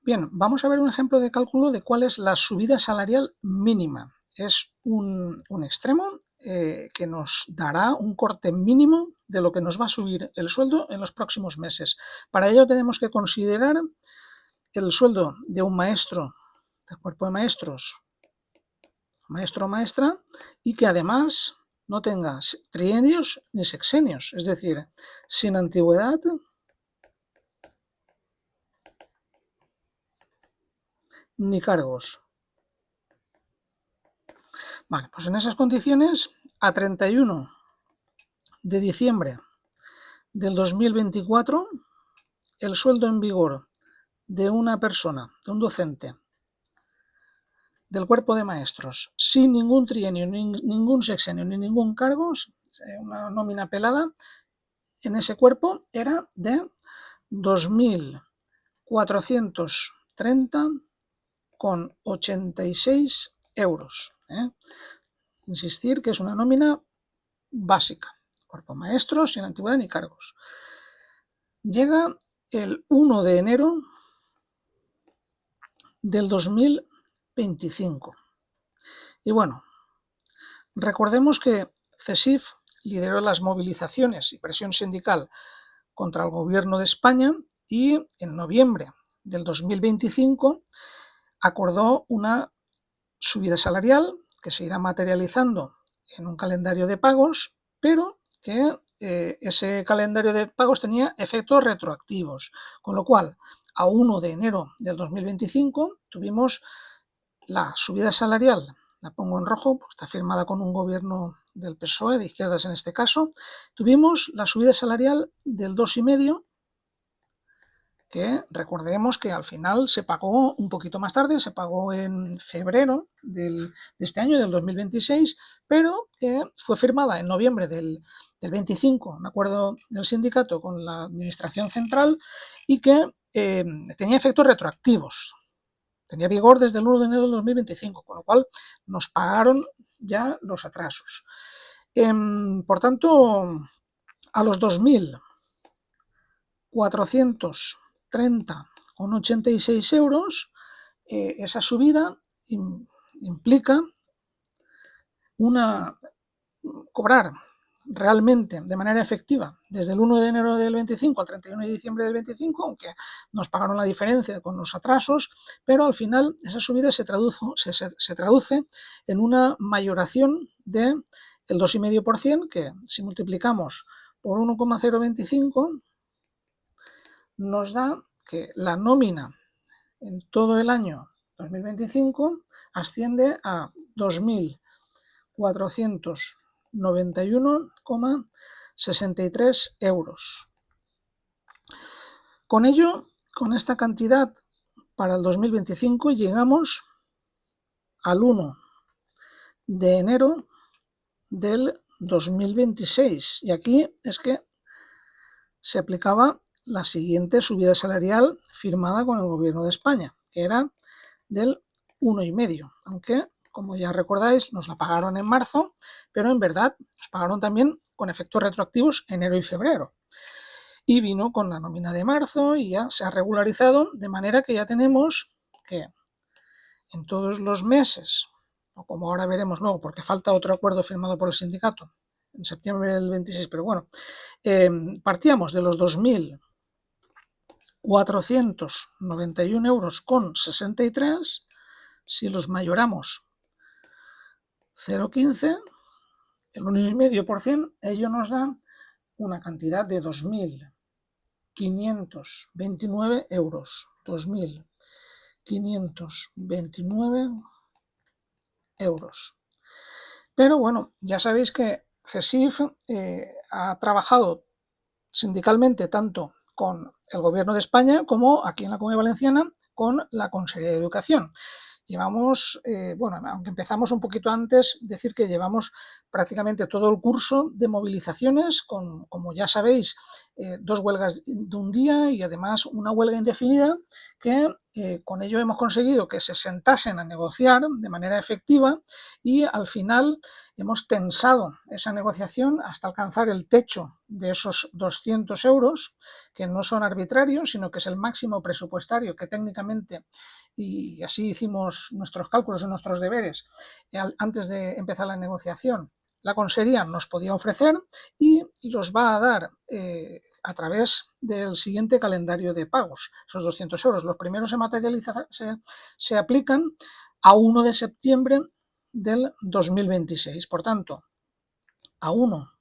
Bien, vamos a ver un ejemplo de cálculo de cuál es la subida salarial mínima. Es un extremo que nos dará un corte mínimo de lo que nos va a subir el sueldo en los próximos meses. Para ello tenemos que considerar el sueldo de un maestro, del cuerpo de maestros, maestro o maestra, y que además no tenga trienios ni sexenios, es decir, sin antigüedad ni cargos. Vale, pues en esas condiciones, a 31 de diciembre del 2024, el sueldo en vigor de una persona, de un docente, del cuerpo de maestros, sin ningún trienio, ningún sexenio, ni ningún cargo, una nómina pelada, en ese cuerpo era de 2.430,86 euros. Insistir que es una nómina básica, cuerpo maestro, sin antigüedad ni cargos. Llega el 1 de enero del 2025. Y bueno, recordemos que CESIF lideró las movilizaciones y presión sindical contra el gobierno de España y en noviembre del 2025 acordó una subida salarial que se irá materializando en un calendario de pagos, pero que ese calendario de pagos tenía efectos retroactivos, con lo cual a 1 de enero del 2025 tuvimos la subida salarial, la pongo en rojo porque está firmada con un gobierno del PSOE, de izquierdas en este caso, tuvimos la subida salarial del 2,5%, que recordemos que al final se pagó un poquito más tarde, se pagó en febrero de este año, del 2026, pero que fue firmada en noviembre del 25, un acuerdo del sindicato con la Administración Central y que tenía efectos retroactivos. Tenía vigor desde el 1 de enero del 2025, con lo cual nos pagaron ya los atrasos. Por tanto, a los 2.430,86 euros, esa subida implica cobrar realmente de manera efectiva desde el 1 de enero del 25 al 31 de diciembre del 25, aunque nos pagaron la diferencia con los atrasos, pero al final esa subida se traduce en una mayoración del 2,5%, que si multiplicamos por 1,025 nos da que la nómina en todo el año 2025 asciende a 2.491,63 euros. Con ello, con esta cantidad para el 2025 llegamos al 1 de enero del 2026 y aquí es que se aplicaba la siguiente subida salarial firmada con el gobierno de España, que era del 1,5%, aunque, como ya recordáis, nos la pagaron en marzo, pero en verdad nos pagaron también con efectos retroactivos enero y febrero. Y vino con la nómina de marzo y ya se ha regularizado, de manera que ya tenemos que en todos los meses, o como ahora veremos luego, porque falta otro acuerdo firmado por el sindicato en septiembre del 26, pero bueno, partíamos de los 2.491 euros con 63, si los mayoramos 0,15, el 1,5%, ello nos da una cantidad de 2.529 euros. 2.529 euros. Pero bueno, ya sabéis que CESIF ha trabajado sindicalmente tanto con el gobierno de España como aquí en la Comunidad Valenciana con la Consellería de Educación. Llevamos, aunque empezamos un poquito antes, decir que llevamos prácticamente todo el curso de movilizaciones con, como ya sabéis, 2 huelgas de un día y además una huelga indefinida que Con ello hemos conseguido que se sentasen a negociar de manera efectiva y al final hemos tensado esa negociación hasta alcanzar el techo de esos 200 euros, que no son arbitrarios, sino que es el máximo presupuestario que técnicamente, y así hicimos nuestros cálculos y nuestros deberes antes de empezar la negociación, la Consellería nos podía ofrecer y los va a dar a través del siguiente calendario de pagos. Esos 200 euros, los primeros se aplican a 1 de septiembre del 2026. Por tanto, a 1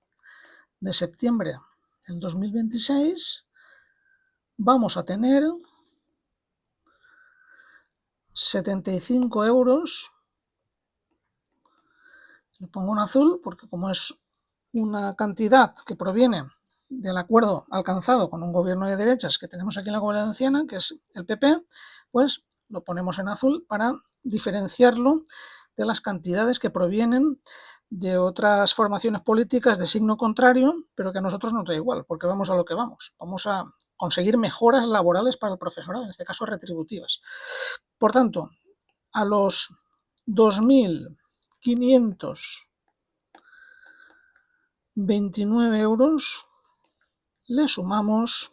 de septiembre del 2026 vamos a tener 75 euros. Le pongo un azul porque como es una cantidad que proviene del acuerdo alcanzado con un gobierno de derechas que tenemos aquí en la Comunidad Valenciana, que es el PP, pues lo ponemos en azul para diferenciarlo de las cantidades que provienen de otras formaciones políticas de signo contrario, pero que a nosotros nos da igual, porque vamos a lo que vamos. Vamos a conseguir mejoras laborales para el profesorado, en este caso retributivas. Por tanto, a los 2.529 euros le sumamos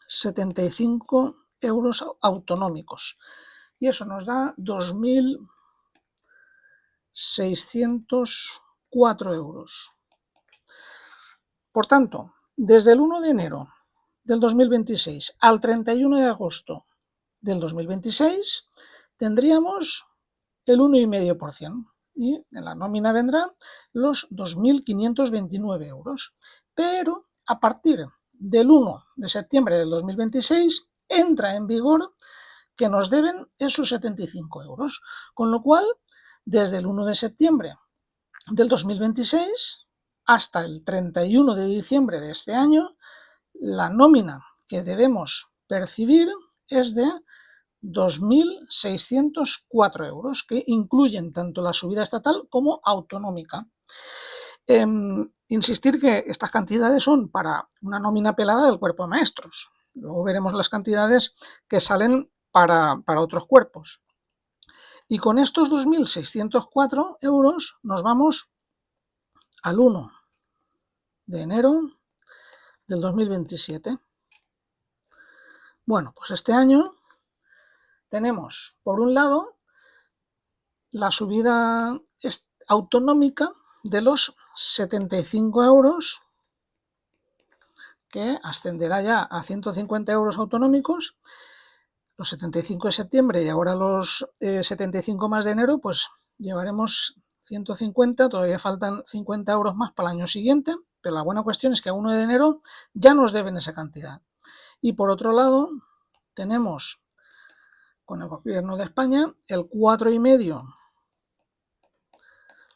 75 euros autonómicos y eso nos da 2.604 euros. Por tanto, desde el 1 de enero del 2026 al 31 de agosto del 2026 tendríamos el 1,5% y en la nómina vendrán los 2.529 euros. Pero a partir del 1 de septiembre del 2026 entra en vigor que nos deben esos 75 euros, con lo cual desde el 1 de septiembre del 2026 hasta el 31 de diciembre de este año, la nómina que debemos percibir es de 2.604 euros, que incluyen tanto la subida estatal como autonómica. Insistir que estas cantidades son para una nómina pelada del cuerpo de maestros. Luego veremos las cantidades que salen para otros cuerpos. Y con estos 2.604 euros nos vamos al 1 de enero del 2027. Bueno, pues este año tenemos, por un lado, la subida autonómica de los 75 euros, que ascenderá ya a 150 euros autonómicos, los 75 de septiembre y ahora los 75 más de enero, pues llevaremos 150, todavía faltan 50 euros más para el año siguiente, pero la buena cuestión es que a 1 de enero ya nos deben esa cantidad. Y por otro lado, tenemos con el gobierno de España el 4,5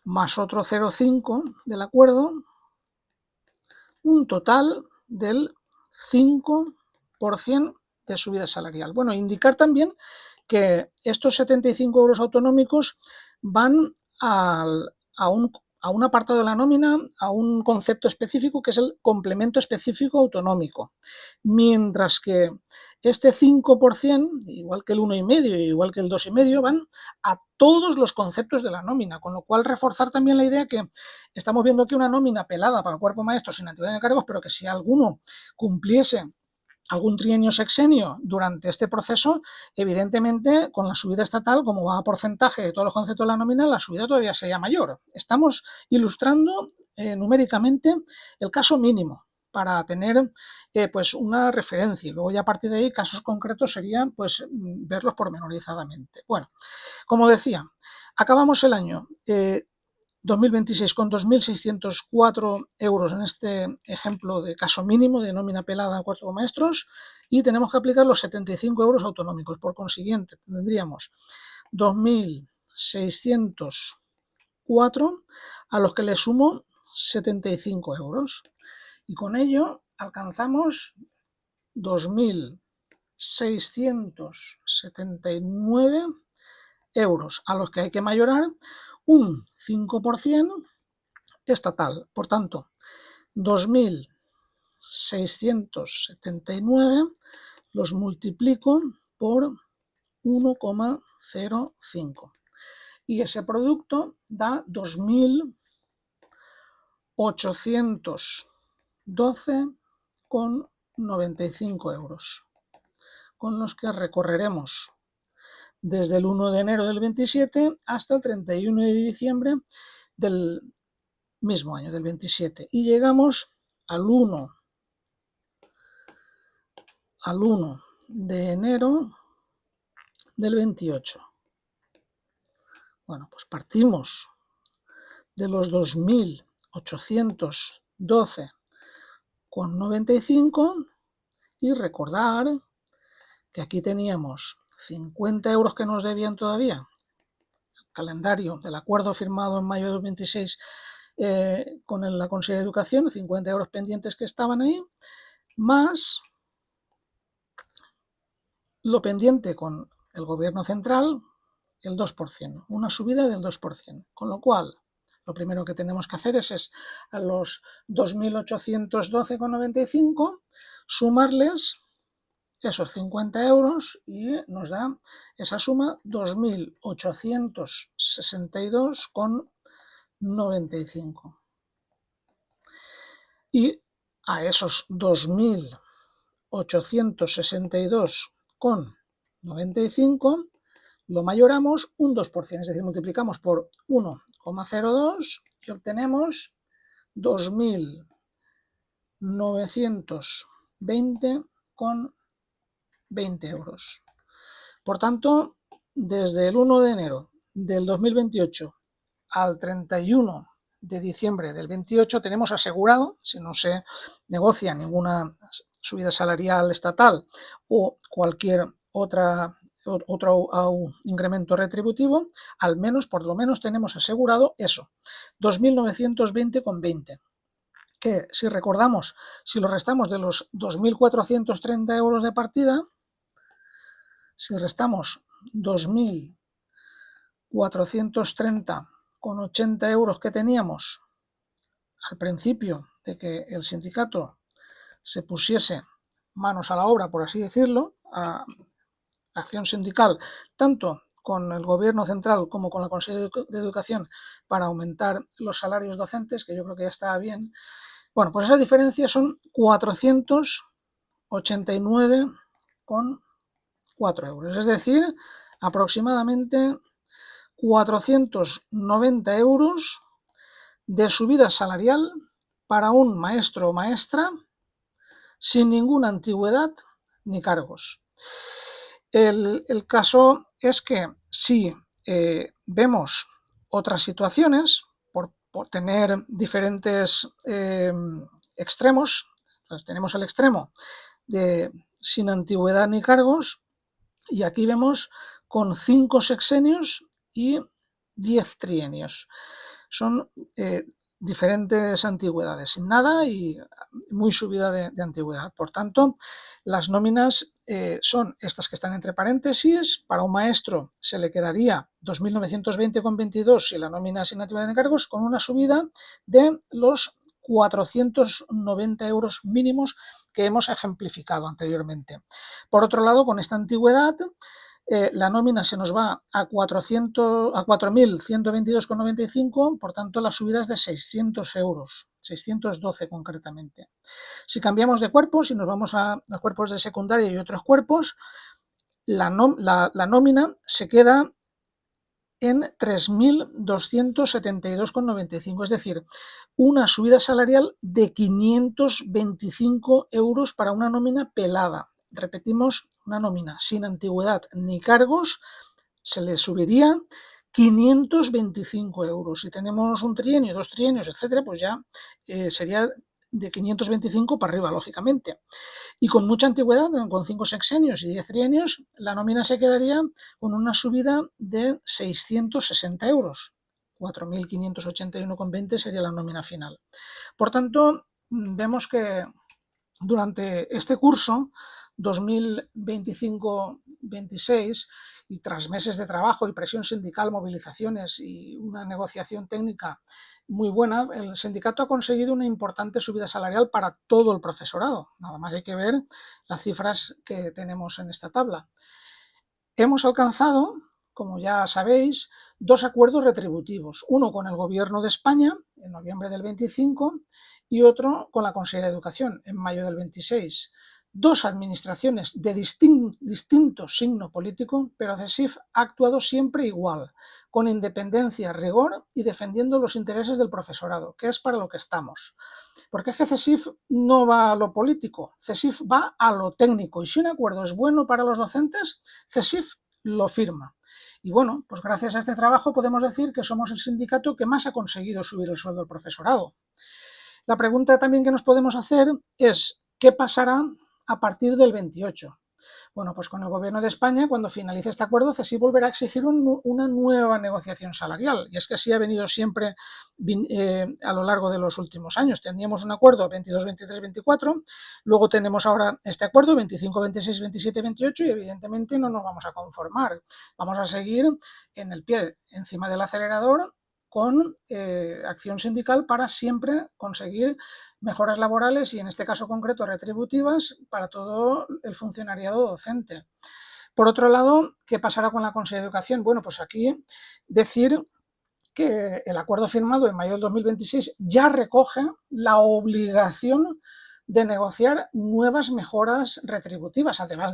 más otro 0,5 del acuerdo, un total del 5% de subida salarial. Bueno, indicar también que estos 75 euros autonómicos van a un apartado de la nómina, a un concepto específico que es el complemento específico autonómico, mientras que este 5%, igual que el 1,5, igual que el 2,5, van a todos los conceptos de la nómina, con lo cual reforzar también la idea que estamos viendo aquí una nómina pelada para el cuerpo maestro sin antigüedad de cargos, pero que si alguno cumpliese algún trienio sexenio durante este proceso, evidentemente con la subida estatal, como va a porcentaje de todos los conceptos de la nómina, la subida todavía sería mayor. Estamos ilustrando numéricamente el caso mínimo para tener pues una referencia y luego ya a partir de ahí casos concretos serían pues verlos pormenorizadamente. Bueno, como decía, acabamos el año 2026 con 2.604 euros en este ejemplo de caso mínimo de nómina pelada a cuerpo de maestros y tenemos que aplicar los 75 euros autonómicos. Por consiguiente, tendríamos 2.604 a los que le sumo 75 euros y con ello alcanzamos 2.679 euros a los que hay que mayorar un 5% estatal. Por tanto, 2.679 los multiplico por 1,05. Y ese producto da 2.812,95 euros, con los que recorreremos desde el 1 de enero del 27 hasta el 31 de diciembre del mismo año, del 27. Y llegamos al 1 de enero del 28. Bueno, pues partimos de los 2.812,95 y recordar que aquí teníamos 50 euros que nos debían todavía, el calendario del acuerdo firmado en mayo del 26 con la Consejería de Educación, 50 euros pendientes que estaban ahí, más lo pendiente con el gobierno central, el 2%, una subida del 2%, con lo cual lo primero que tenemos que hacer es a los 2.812,95 sumarles esos 50 euros y nos da esa suma 2.862,95. Y a esos 2.862,95 lo mayoramos un 2%, es decir, multiplicamos por 1,02 y obtenemos 2.920,20 euros. Por tanto, desde el 1 de enero del 2028 al 31 de diciembre del 28 tenemos asegurado, si no se negocia ninguna subida salarial estatal o cualquier otro incremento retributivo, al menos, por lo menos tenemos asegurado eso, 2.920,20, que si recordamos, si lo restamos de los 2.430 euros de partida, si restamos 2.430,80 euros que teníamos al principio de que el sindicato se pusiese manos a la obra, por así decirlo, a acción sindical, tanto con el gobierno central como con la Consejería de Educación para aumentar los salarios docentes, que yo creo que ya estaba bien. Bueno, pues esa diferencia son 489,4 euros, es decir, aproximadamente 490 euros de subida salarial para un maestro o maestra sin ninguna antigüedad ni cargos. El caso es que si vemos otras situaciones, por tener diferentes extremos, pues tenemos el extremo de sin antigüedad ni cargos, y aquí vemos con 5 sexenios y 10 trienios. Son diferentes antigüedades, sin nada y muy subida de antigüedad. Por tanto, las nóminas son estas que están entre paréntesis. Para un maestro se le quedaría 2.920,22 si la nómina sin antigüedad de cargos, con una subida de los 490 euros mínimos que hemos ejemplificado anteriormente. Por otro lado, con esta antigüedad, la nómina se nos va a 4.122,95, por tanto la subida es de 600 euros, 612 concretamente. Si cambiamos de cuerpos y nos vamos a los cuerpos de secundaria y otros cuerpos, la nómina se queda en 3.272,95, es decir, una subida salarial de 525 euros para una nómina pelada. Repetimos, una nómina sin antigüedad ni cargos se le subiría 525 euros. Si tenemos un trienio, 2 trienios, etcétera, pues ya sería de 525 para arriba, lógicamente. Y con mucha antigüedad, con 5 sexenios y 10 trienios, la nómina se quedaría con una subida de 660 euros. 4.581,20 sería la nómina final. Por tanto, vemos que durante este curso 2025-26 y tras meses de trabajo y presión sindical, movilizaciones y una negociación técnica muy buena, el sindicato ha conseguido una importante subida salarial para todo el profesorado. Nada más hay que ver las cifras que tenemos en esta tabla. Hemos alcanzado, como ya sabéis, dos acuerdos retributivos, uno con el Gobierno de España en noviembre del 25 y otro con la Consejería de Educación en mayo del 26. Dos administraciones de distinto signo político, pero CESIF ha actuado siempre igual, con independencia, rigor y defendiendo los intereses del profesorado, que es para lo que estamos. Porque es que CESIF no va a lo político, CESIF va a lo técnico. Y si un acuerdo es bueno para los docentes, CESIF lo firma. Y bueno, pues gracias a este trabajo podemos decir que somos el sindicato que más ha conseguido subir el sueldo del profesorado. La pregunta también que nos podemos hacer es, ¿qué pasará a partir del 28? Bueno, pues con el Gobierno de España, cuando finalice este acuerdo, CESIF volverá a exigir una nueva negociación salarial. Y es que así ha venido siempre a lo largo de los últimos años. Teníamos un acuerdo 22, 23, 24, luego tenemos ahora este acuerdo 25, 26, 27, 28 y evidentemente no nos vamos a conformar. Vamos a seguir en el pie, encima del acelerador, con acción sindical para siempre conseguir mejoras laborales y en este caso concreto retributivas para todo el funcionariado docente. Por otro lado, ¿qué pasará con la Consejería de Educación? Bueno, pues aquí decir que el acuerdo firmado en mayo del 2026 ya recoge la obligación de negociar nuevas mejoras retributivas, además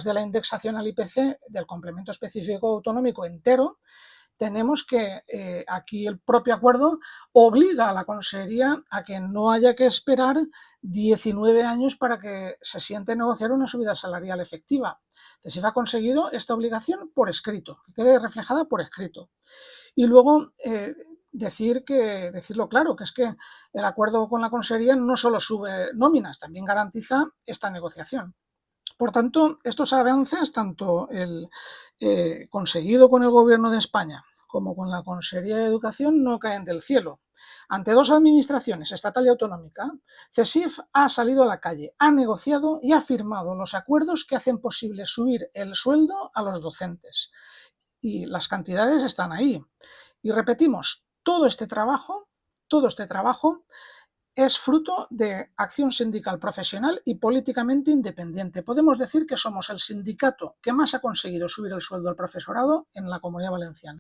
de la indexación al IPC del complemento específico autonómico entero. Tenemos que aquí el propio acuerdo obliga a la Consejería a que no haya que esperar 19 años para que se siente negociar una subida salarial efectiva. CESIF ha conseguido esta obligación por escrito, que quede reflejada por escrito. Y luego decirlo claro, que es que el acuerdo con la Consejería no solo sube nóminas, también garantiza esta negociación. Por tanto, estos avances, tanto el conseguido con el Gobierno de España como con la Consejería de Educación, no caen del cielo. Ante dos administraciones, estatal y autonómica, CESIF ha salido a la calle, ha negociado y ha firmado los acuerdos que hacen posible subir el sueldo a los docentes. Y las cantidades están ahí. Y repetimos, todo este trabajo es fruto de acción sindical profesional y políticamente independiente. Podemos decir que somos el sindicato que más ha conseguido subir el sueldo al profesorado en la Comunidad Valenciana.